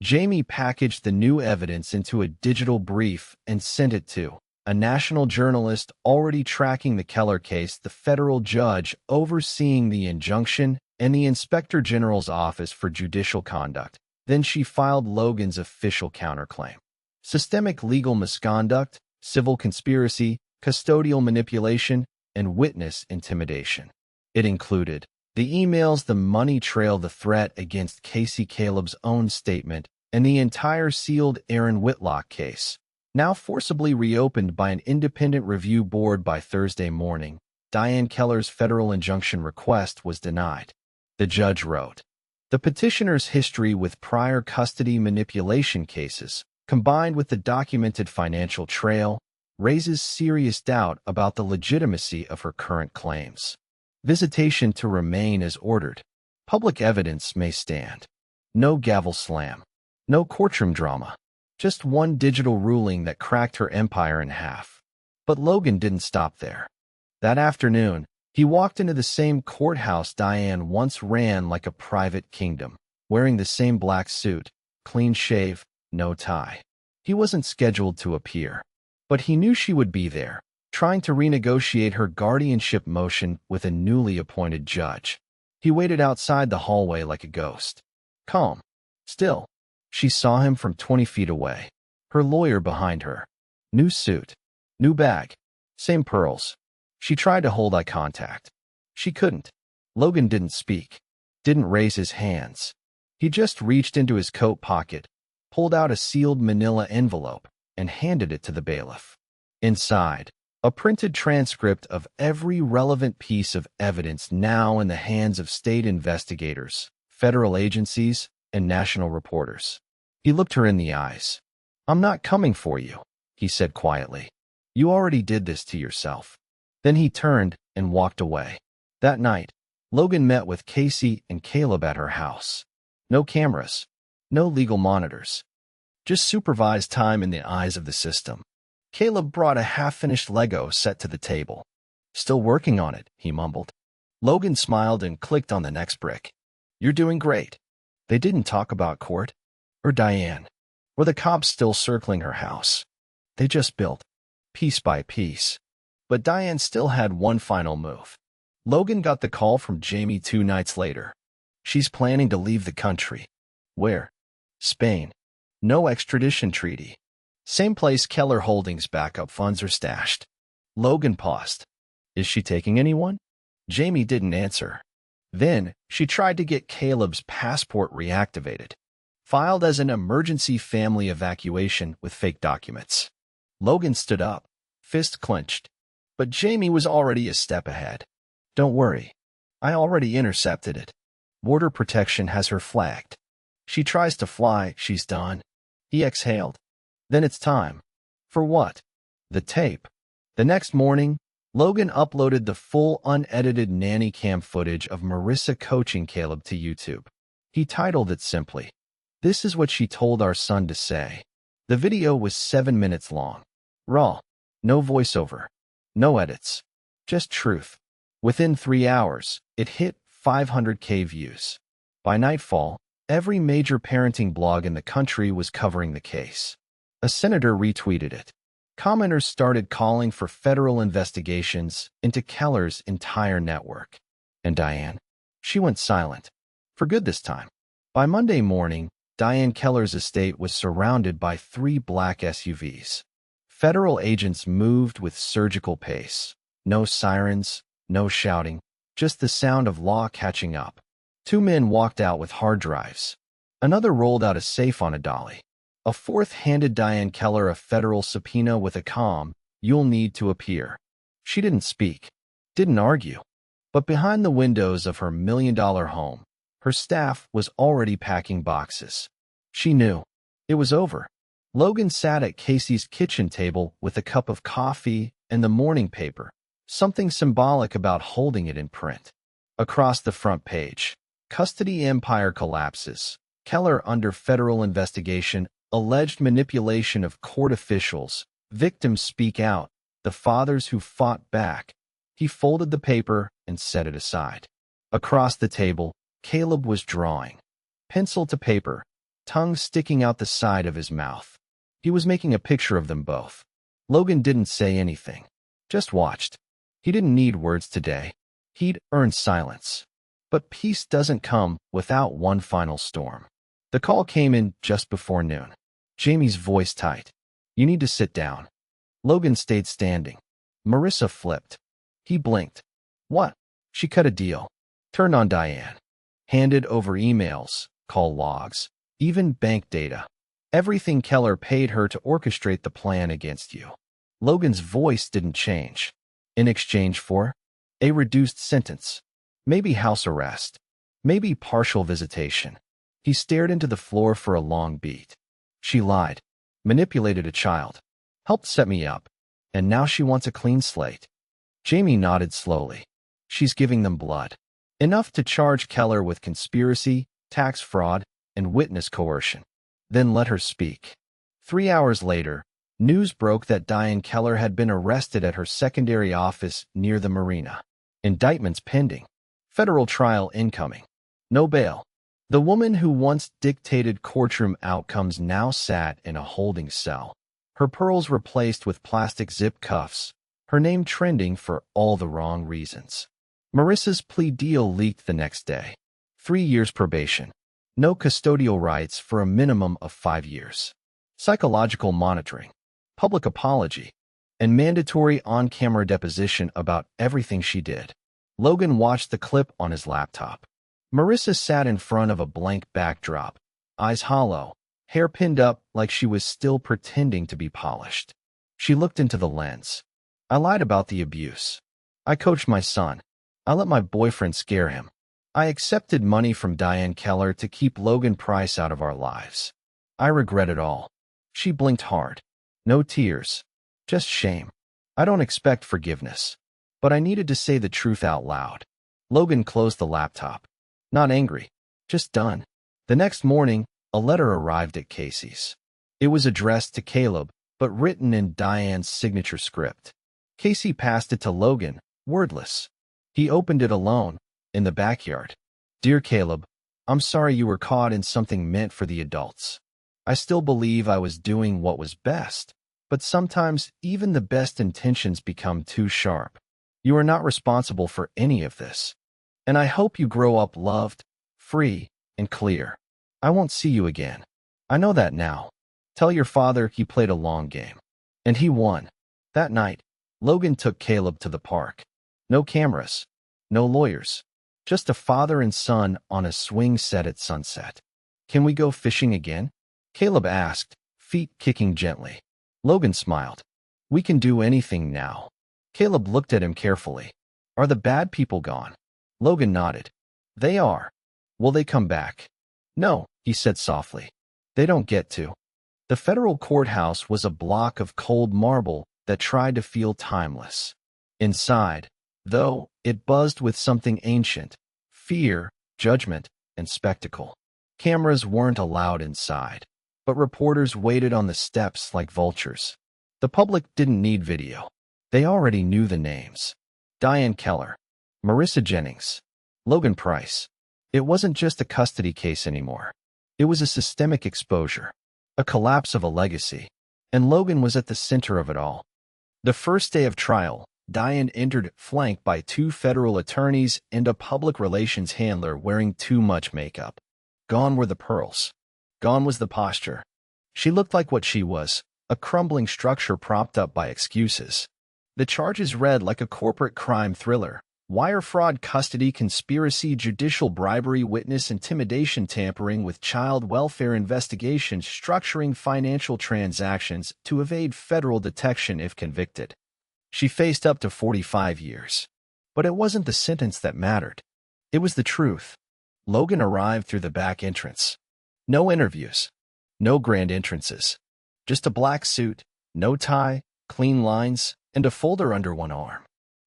A: Jamie packaged the new evidence into a digital brief and sent it to a national journalist already tracking the Keller case, the federal judge overseeing the injunction, and the Inspector General's Office for Judicial Conduct. Then she filed Logan's official counterclaim. Systemic legal misconduct, civil conspiracy, custodial manipulation, and witness intimidation. It included the emails, the money trail, the threat against Casey Caleb's own statement, and the entire sealed Aaron Whitlock case. Now forcibly reopened by an independent review board by Thursday morning, Diane Keller's federal injunction request was denied. The judge wrote, "The petitioner's history with prior custody manipulation cases, combined with the documented financial trail, raises serious doubt about the legitimacy of her current claims. Visitation to remain as ordered. Public evidence may stand. No gavel slam. No courtroom drama. Just one digital ruling that cracked her empire in half." But Logan didn't stop there. That afternoon, he walked into the same courthouse Diane once ran like a private kingdom, wearing the same black suit, clean shave, no tie. He wasn't scheduled to appear, but he knew she would be there, trying to renegotiate her guardianship motion with a newly appointed judge. He waited outside the hallway like a ghost. Calm. Still. She saw him from 20 feet away. Her lawyer behind her. New suit. New bag. Same pearls. She tried to hold eye contact. She couldn't. Logan didn't speak. Didn't raise his hands. He just reached into his coat pocket, pulled out a sealed manila envelope, and handed it to the bailiff. Inside, a printed transcript of every relevant piece of evidence now in the hands of state investigators, federal agencies, and national reporters. He looked her in the eyes. "I'm not coming for you," he said quietly. "You already did this to yourself." Then he turned and walked away. That night, Logan met with Casey and Caleb at her house. No cameras. No legal monitors. Just supervised time in the eyes of the system. Caleb brought a half-finished Lego set to the table. "Still working on it," he mumbled. Logan smiled and clicked on the next brick. "You're doing great." They didn't talk about court, or Diane, or the cops still circling her house. They just built, piece by piece. But Diane still had one final move. Logan got the call from Jamie 2 nights later. She's planning to leave the country. Where? Spain. No extradition treaty. Same place Keller Holdings backup funds are stashed. Logan paused. Is she taking anyone? Jamie didn't answer. Then, she tried to get Caleb's passport reactivated, filed as an emergency family evacuation with fake documents. Logan stood up, fist clenched. But Jamie was already a step ahead. Don't worry. I already intercepted it. Border protection has her flagged. She tries to fly, she's done. He exhaled. Then it's time. For what? The tape. The next morning, Logan uploaded the full unedited nanny cam footage of Marissa coaching Caleb to YouTube. He titled it simply, "This is what she told our son to say." The video was 7 minutes long. Raw. No voiceover. No edits. Just truth. Within 3 hours, it hit 500K views. By nightfall, every major parenting blog in the country was covering the case. A senator retweeted it. Commenters started calling for federal investigations into Keller's entire network. And Diane? She went silent. For good this time. By Monday morning, Diane Keller's estate was surrounded by 3 black SUVs. Federal agents moved with surgical pace. No sirens, no shouting, just the sound of law catching up. 2 men walked out with hard drives. Another rolled out a safe on a dolly. A fourth handed Diane Keller a federal subpoena with a calm, "You'll need to appear." She didn't speak, didn't argue. But behind the windows of her million-dollar home, her staff was already packing boxes. She knew. It was over. Logan sat at Casey's kitchen table with a cup of coffee and the morning paper, something symbolic about holding it in print. Across the front page, "Custody Empire Collapses. Keller under federal investigation. Alleged manipulation of court officials. Victims speak out. The fathers who fought back." He folded the paper and set it aside. Across the table, Caleb was drawing. Pencil to paper, tongue sticking out the side of his mouth. He was making a picture of them both. Logan didn't say anything, just watched. He didn't need words today. He'd earned silence. But peace doesn't come without one final storm. The call came in just before noon. Jamie's voice tight. "You need to sit down." Logan stayed standing. Marissa flipped. He blinked. "What?" She cut a deal. Turned on Diane. Handed over emails, call logs, even bank data. Everything Keller paid her to orchestrate the plan against you. Logan's voice didn't change. In exchange for a reduced sentence. Maybe house arrest. Maybe partial visitation. He stared into the floor for a long beat. She lied. Manipulated a child. Helped set me up. And now she wants a clean slate. Jamie nodded slowly. She's giving them blood. Enough to charge Keller with conspiracy, tax fraud, and witness coercion. Then let her speak. 3 hours later, news broke that Diane Keller had been arrested at her secondary office near the marina. Indictments pending. Federal trial incoming. No bail. The woman who once dictated courtroom outcomes now sat in a holding cell. Her pearls replaced with plastic zip cuffs. Her name trending for all the wrong reasons. Marissa's plea deal leaked the next day. 3 years probation. No custodial rights for a minimum of 5 years. Psychological monitoring. Public apology. And mandatory on-camera deposition about everything she did. Logan watched the clip on his laptop. Marissa sat in front of a blank backdrop, eyes hollow, hair pinned up like she was still pretending to be polished. She looked into the lens. "I lied about the abuse. I coached my son. I let my boyfriend scare him. I accepted money from Diane Keller to keep Logan Price out of our lives. I regret it all." She blinked hard. No tears. Just shame. "I don't expect forgiveness. But I needed to say the truth out loud." Logan closed the laptop. Not angry. Just done. The next morning, a letter arrived at Casey's. It was addressed to Caleb, but written in Diane's signature script. Casey passed it to Logan, wordless. He opened it alone, in the backyard. "Dear Caleb, I'm sorry you were caught in something meant for the adults. I still believe I was doing what was best, but sometimes even the best intentions become too sharp. You are not responsible for any of this. And I hope you grow up loved, free, and clear. I won't see you again. I know that now. Tell your father he played a long game. And he won. That night, Logan took Caleb to the park. No cameras. No lawyers. Just a father and son on a swing set at sunset. Can we go fishing again? Caleb asked, feet kicking gently. Logan smiled. We can do anything now. Caleb looked at him carefully. Are the bad people gone? Logan nodded. They are. Will they come back? No, he said softly. They don't get to. The federal courthouse was a block of cold marble that tried to feel timeless. Inside, though, it buzzed with something ancient: fear, judgment, and spectacle. Cameras weren't allowed inside, but reporters waited on the steps like vultures. The public didn't need video. They already knew the names. Diane Keller, Marissa Jennings, Logan Price. It wasn't just a custody case anymore. It was a systemic exposure, a collapse of a legacy, and Logan was at the center of it all. The first day of trial, Diane entered flanked by 2 federal attorneys and a public relations handler wearing too much makeup. Gone were the pearls. Gone was the posture. She looked like what she was, a crumbling structure propped up by excuses. The charges read like a corporate crime thriller: wire fraud, custody, conspiracy, judicial bribery, witness intimidation, tampering with child welfare investigations, structuring financial transactions to evade federal detection if convicted. She faced up to 45 years. But it wasn't the sentence that mattered. It was the truth. Logan arrived through the back entrance. No interviews. No grand entrances. Just a black suit, no tie, clean lines, and a folder under one arm.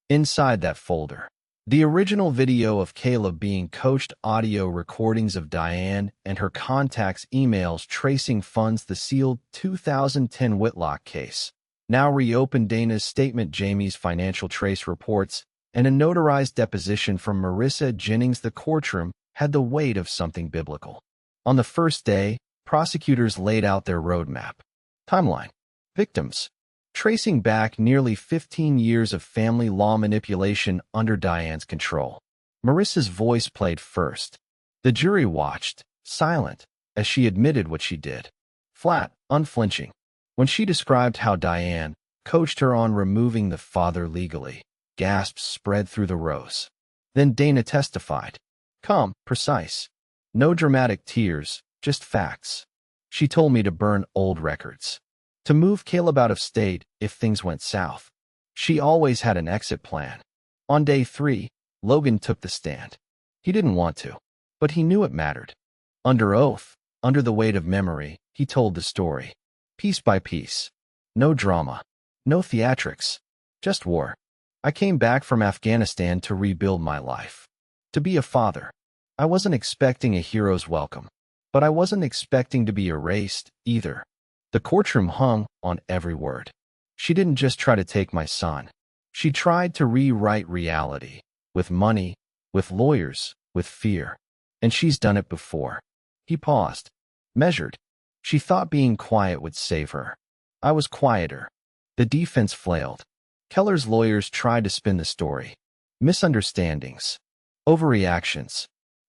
A: Inside that folder, the original video of Caleb being coached, audio recordings of Diane and her contacts' emails tracing funds, the sealed 2010 Whitlock case, now reopened, Dana's statement, Jamie's financial trace reports, and a notarized deposition from Marissa Jennings. The courtroom had the weight of something biblical. On the first day, prosecutors laid out their roadmap. Timeline. Victims. Tracing back nearly 15 years of family law manipulation under Diane's control. Marissa's voice played first. The jury watched, silent, as she admitted what she did. Flat, unflinching. When she described how Diane coached her on removing the father legally, gasps spread through the rows. Then Dana testified. Calm, precise. No dramatic tears, just facts. She told me to burn old records. To move Caleb out of state if things went south. She always had an exit plan. On day 3, Logan took the stand. He didn't want to, but he knew it mattered. Under oath, under the weight of memory, he told the story. Piece by piece. No drama. No theatrics. Just war. I came back from Afghanistan to rebuild my life. To be a father. I wasn't expecting a hero's welcome. But I wasn't expecting to be erased, either. The courtroom hung on every word. She didn't just try to take my son. She tried to rewrite reality. With money, with lawyers, with fear. And she's done it before. He paused. Measured. She thought being quiet would save her. I was quieter. The defense flailed. Keller's lawyers tried to spin the story. Misunderstandings. Overreactions.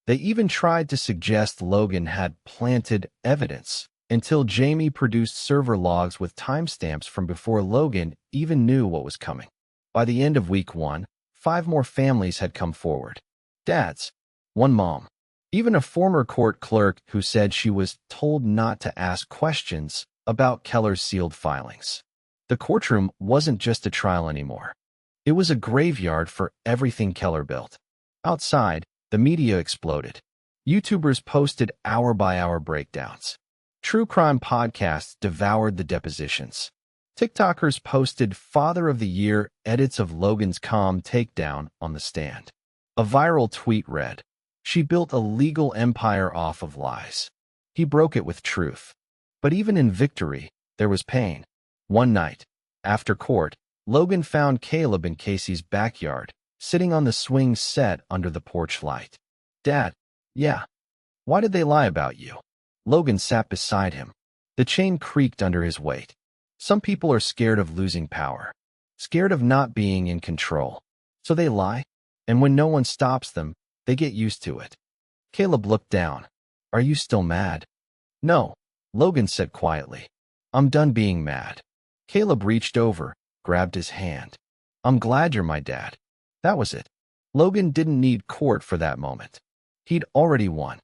A: They even tried to suggest Logan had planted evidence, until Jamie produced server logs with timestamps from before Logan even knew what was coming. By the end of week 1, 5 more families had come forward. Dads. 1 mom. Even a former court clerk who said she was told not to ask questions about Keller's sealed filings. The courtroom wasn't just a trial anymore. It was a graveyard for everything Keller built. Outside, the media exploded. YouTubers posted hour-by-hour breakdowns. True crime podcasts devoured the depositions. TikTokers posted Father of the Year edits of Logan's calm takedown on the stand. A viral tweet read, "She built a legal empire off of lies. He broke it with truth." But even in victory, there was pain. One night, after court, Logan found Caleb in Casey's backyard, sitting on the swing set under the porch light. "Dad." "Yeah." Why did they lie about you? Logan sat beside him. The chain creaked under his weight. Some people are scared of losing power, scared of not being in control. So they lie, and when no one stops them, they get used to it. Caleb looked down. Are you still mad? No, Logan said quietly. I'm done being mad. Caleb reached over, grabbed his hand. I'm glad you're my dad. That was it. Logan didn't need court for that moment. He'd already won.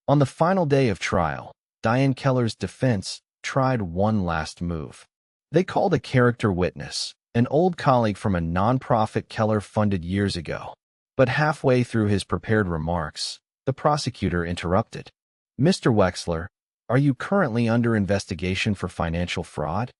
A: On the final day of trial, Diane Keller's defense tried one last move. They called a character witness, an old colleague from a nonprofit Keller funded years ago. But halfway through his prepared remarks, the prosecutor interrupted. Mr. Wexler, are you currently under investigation for financial fraud?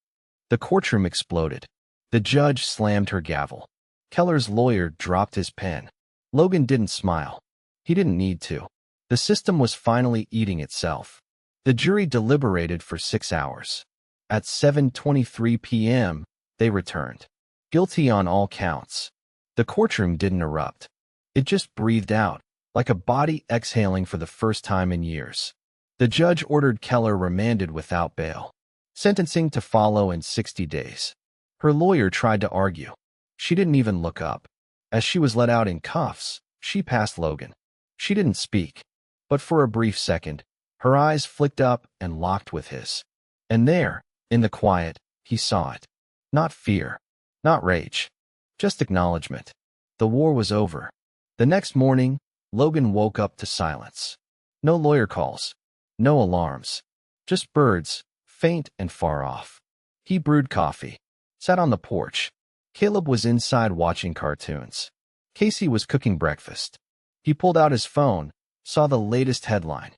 A: The courtroom exploded. The judge slammed her gavel. Keller's lawyer dropped his pen. Logan didn't smile. He didn't need to. The system was finally eating itself. The jury deliberated for 6 hours. At 7:23 p.m., they returned. Guilty on all counts. The courtroom didn't erupt. It just breathed out, like a body exhaling for the first time in years. The judge ordered Keller remanded without bail. Sentencing to follow in 60 days. Her lawyer tried to argue. She didn't even look up. As she was let out in cuffs, she passed Logan. She didn't speak. But for a brief second, her eyes flicked up and locked with his. And there, in the quiet, he saw it. Not fear. Not rage. Just acknowledgement. The war was over. The next morning, Logan woke up to silence. No lawyer calls. No alarms. Just birds, faint and far off. He brewed coffee. Sat on the porch. Caleb was inside watching cartoons. Casey was cooking breakfast. He pulled out his phone, saw the latest headline.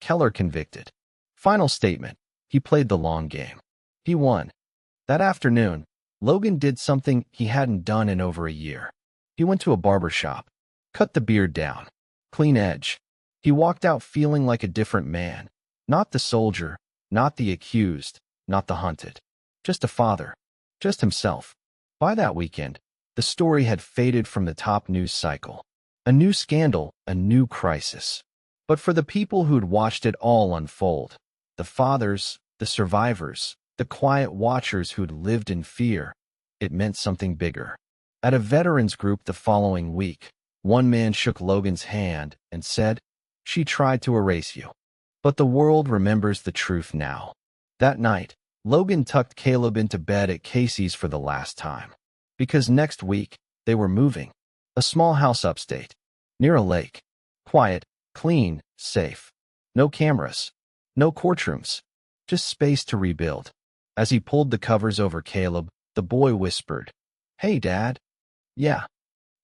A: Keller convicted. Final statement. He played the long game. He won. That afternoon, Logan did something he hadn't done in over a year. He went to a barber shop. Cut the beard down. Clean edge. He walked out feeling like a different man. Not the soldier, not the accused, not the hunted. Just a father. Just himself. By that weekend, the story had faded from the top news cycle. A new scandal, a new crisis. But for the people who'd watched it all unfold, the fathers, the survivors, the quiet watchers who'd lived in fear, it meant something bigger. At a veterans group the following week, one man shook Logan's hand and said, "She tried to erase you. But the world remembers the truth now." That night, Logan tucked Caleb into bed at Casey's for the last time. Because next week, they were moving. A small house upstate, near a lake. Quiet, clean, safe. No cameras. No courtrooms. Just space to rebuild. As he pulled the covers over Caleb, the boy whispered, "Hey, Dad." "Yeah."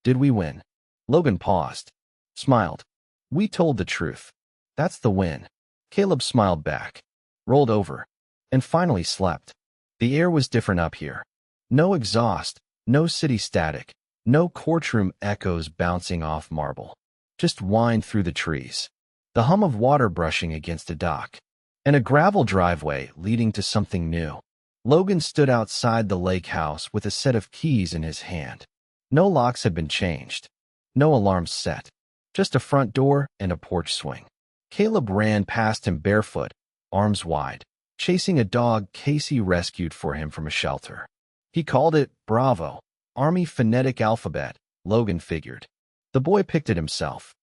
A: "Did we win?" Logan paused. Smiled. "We told the truth. That's the win." Caleb smiled back. Rolled over. And finally slept. The air was different up here. No exhaust. No city static. No courtroom echoes bouncing off marble. Just wind through the trees. The hum of water brushing against a dock. And a gravel driveway leading to something new. Logan stood outside the lake house with a set of keys in his hand. No locks had been changed. No alarms set. Just a front door and a porch swing. Caleb ran past him barefoot, arms wide, chasing a dog Casey rescued for him from a shelter. He called it Bravo, Army phonetic alphabet, Logan figured. The boy picked it himself.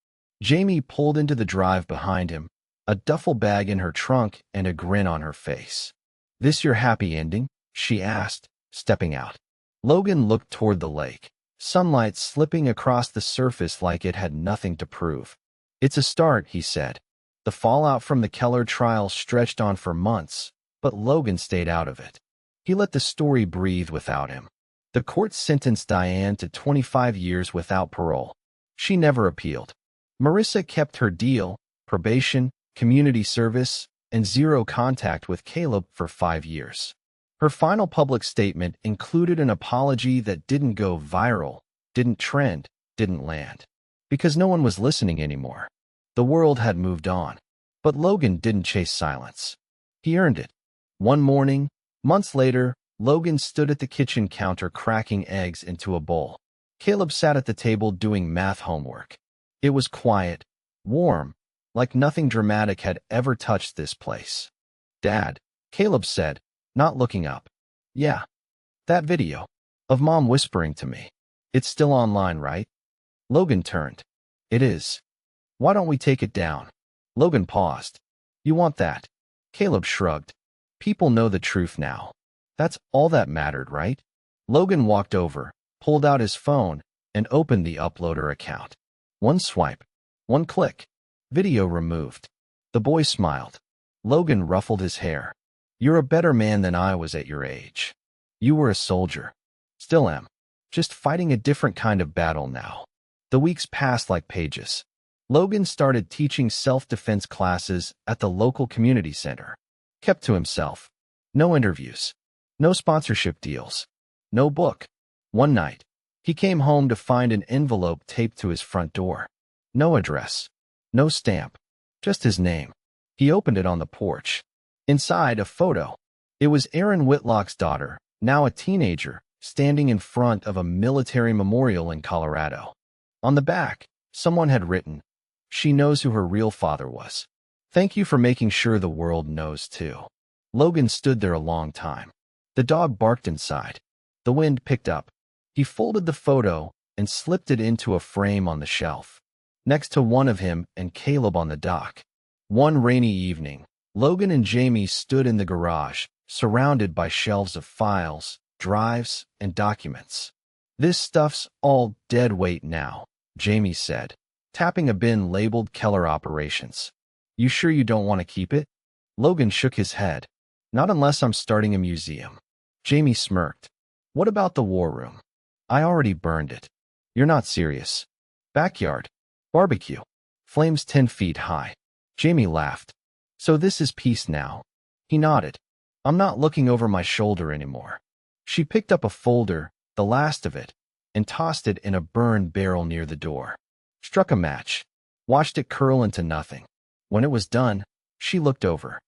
A: Jamie pulled into the drive behind him, a duffel bag in her trunk and a grin on her face. "This your happy ending?" she asked, stepping out. Logan looked toward the lake, sunlight slipping across the surface like it had nothing to prove. "It's a start," he said. The fallout from the Keller trial stretched on for months, but Logan stayed out of it. He let the story breathe without him. The court sentenced Diane to 25 years without parole. She never appealed. Marissa kept her deal, probation, community service, and zero contact with Caleb for 5 years. Her final public statement included an apology that didn't go viral, didn't trend, didn't land. Because no one was listening anymore. The world had moved on. But Logan didn't chase silence. He earned it. One morning, months later, Logan stood at the kitchen counter cracking eggs into a bowl. Caleb sat at the table doing math homework. It was quiet, warm, like nothing dramatic had ever touched this place. "Dad," Caleb said, not looking up. "Yeah, that video of Mom whispering to me. It's still online, right?" Logan turned. "It is. Why don't we take it down?" Logan paused. "You want that?" Caleb shrugged. "People know the truth now. That's all that mattered, right?" Logan walked over, pulled out his phone, and opened the uploader account. One swipe. One click. Video removed. The boy smiled. Logan ruffled his hair. "You're a better man than I was at your age. You were a soldier. Still am. Just fighting a different kind of battle now." The weeks passed like pages. Logan started teaching self-defense classes at the local community center. Kept to himself. No interviews. No sponsorship deals. No book. One night, he came home to find an envelope taped to his front door. No address. No stamp. Just his name. He opened it on the porch. Inside, a photo. It was Aaron Whitlock's daughter, now a teenager, standing in front of a military memorial in Colorado. On the back, someone had written, "She knows who her real father was. Thank you for making sure the world knows too." Logan stood there a long time. The dog barked inside. The wind picked up. He folded the photo and slipped it into a frame on the shelf, next to one of him and Caleb on the dock. One rainy evening, Logan and Jamie stood in the garage, surrounded by shelves of files, drives, and documents. "This stuff's all dead weight now," Jamie said, tapping a bin labeled Keller Operations. "You sure you don't want to keep it?" Logan shook his head. "Not unless I'm starting a museum." Jamie smirked. "What about the war room?" "I already burned it." "You're not serious." "Backyard. Barbecue. Flames 10 feet high." Jamie laughed. "So this is peace now?" He nodded. "I'm not looking over my shoulder anymore." She picked up a folder, the last of it, and tossed it in a burned barrel near the door. Struck a match. Watched it curl into nothing. When it was done, she looked over.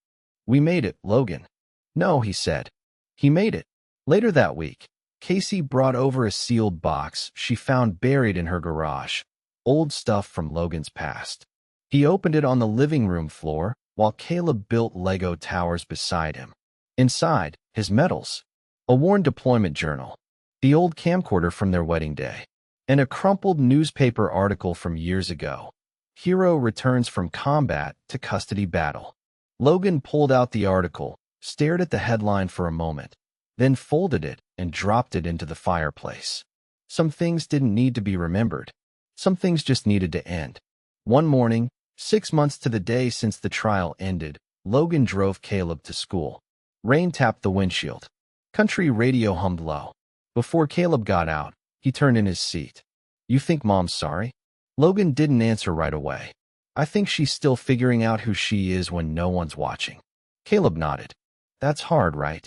A: "We made it, Logan." "No," he said. "He made it." Later that week, Casey brought over a sealed box she found buried in her garage. Old stuff from Logan's past. He opened it on the living room floor while Caleb built Lego towers beside him. Inside, his medals, a worn deployment journal, the old camcorder from their wedding day, and a crumpled newspaper article from years ago. "Hero returns from combat to custody battle." Logan pulled out the article, stared at the headline for a moment, then folded it and dropped it into the fireplace. Some things didn't need to be remembered. Some things just needed to end. One morning, 6 months to the day since the trial ended, Logan drove Caleb to school. Rain tapped the windshield. Country radio hummed low. Before Caleb got out, he turned in his seat. "You think Mom's sorry?" Logan didn't answer right away. "I think she's still figuring out who she is when no one's watching." Caleb nodded. "That's hard, right?"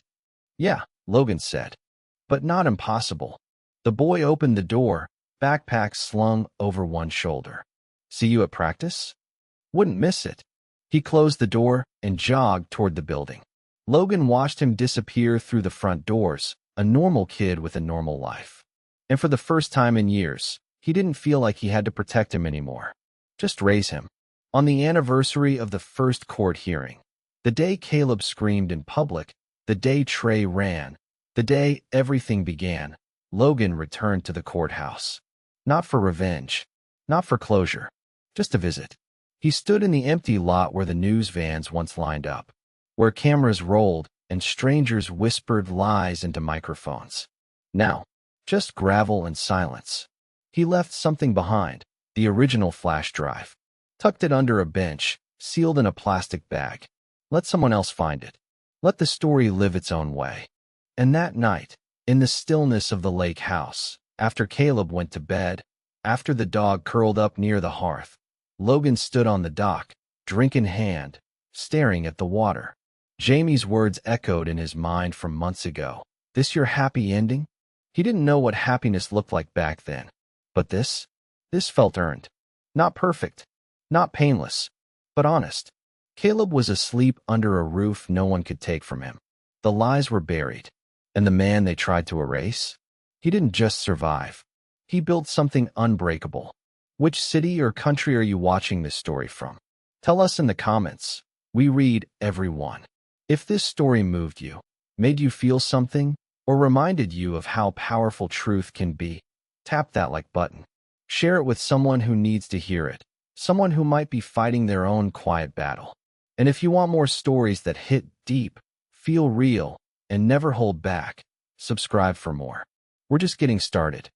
A: "Yeah," Logan said. "But not impossible." The boy opened the door, backpack slung over one shoulder. "See you at practice?" "Wouldn't miss it." He closed the door and jogged toward the building. Logan watched him disappear through the front doors, a normal kid with a normal life. And for the first time in years, he didn't feel like he had to protect him anymore. Just raise him. On the anniversary of the first court hearing, the day Caleb screamed in public, the day Trey ran, the day everything began, Logan returned to the courthouse. Not for revenge, not for closure, just a visit. He stood in the empty lot where the news vans once lined up, where cameras rolled and strangers whispered lies into microphones. Now, just gravel and silence. He left something behind, the original flash drive. Tucked it under a bench, sealed in a plastic bag. Let someone else find it. Let the story live its own way. And that night, in the stillness of the lake house, after Caleb went to bed, after the dog curled up near the hearth, Logan stood on the dock, drink in hand, staring at the water. Jamie's words echoed in his mind from months ago. "This your happy ending?" He didn't know what happiness looked like back then. But this felt earned. Not perfect, not painless, but honest. Caleb was asleep under a roof no one could take from him. The lies were buried. And the man they tried to erase? He didn't just survive. He built something unbreakable. Which city or country are you watching this story from? Tell us in the comments. We read every one. If this story moved you, made you feel something, or reminded you of how powerful truth can be, tap that like button. Share it with someone who needs to hear it, someone who might be fighting their own quiet battle. And if you want more stories that hit deep, feel real, and never hold back, subscribe for more. We're just getting started.